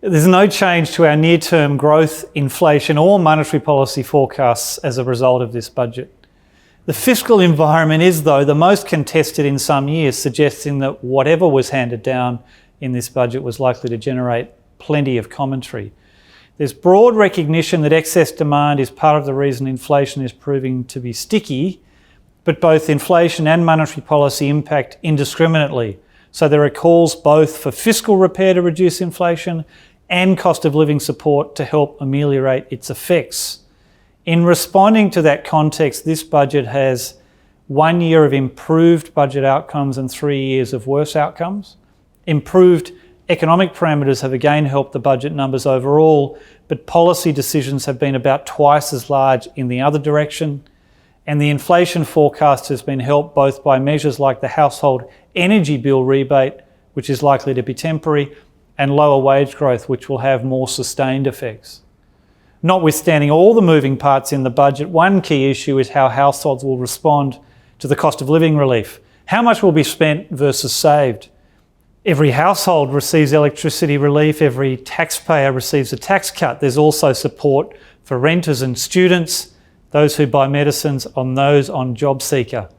There's no change to our near-term growth, inflation or monetary policy forecasts as a result of this budget. The fiscal environment is, though, the most contested in some years, suggesting that whatever was handed down in this budget was likely to generate plenty of commentary. There's broad recognition that excess demand is part of the reason inflation is proving to be sticky, but both inflation and monetary policy impact indiscriminately. So there are calls both for fiscal repair to reduce inflation and cost of living support to help ameliorate its effects. In responding to that context, this budget has 1 year of improved budget outcomes and 3 years of worse outcomes. Improved economic parameters have again helped the budget numbers overall, but policy decisions have been about twice as large in the other direction. And the inflation forecast has been helped both by measures like the household energy bill rebate, which is likely to be temporary, and lower wage growth, which will have more sustained effects. Notwithstanding all the moving parts in the budget, one key issue is how households will respond to the cost of living relief. How much will be spent versus saved? Every household receives electricity relief, every taxpayer receives a tax cut. There's also support for renters and students, those who buy medicines, and those on JobSeeker.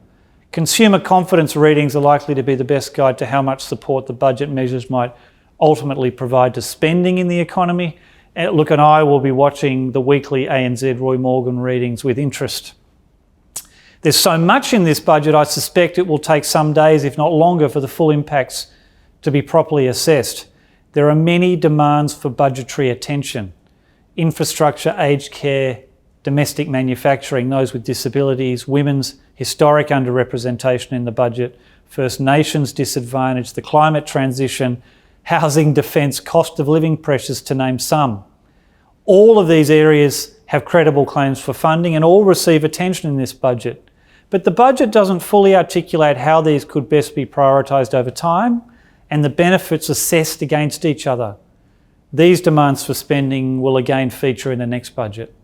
Consumer confidence readings are likely to be the best guide to how much support the budget measures might ultimately provide to spending in the economy. Look, and I will be watching the weekly ANZ Roy Morgan readings with interest. There's so much in this budget, I suspect it will take some days, if not longer, for the full impacts to be properly assessed. There are many demands for budgetary attention: infrastructure, aged care, domestic manufacturing, those with disabilities, women's historic underrepresentation in the budget, First Nations disadvantage, the climate transition, housing, defence, cost of living pressures, to name some. All of these areas have credible claims for funding and all receive attention in this budget. But the budget doesn't fully articulate how these could best be prioritised over time and the benefits assessed against each other. These demands for spending will again feature in the next budget.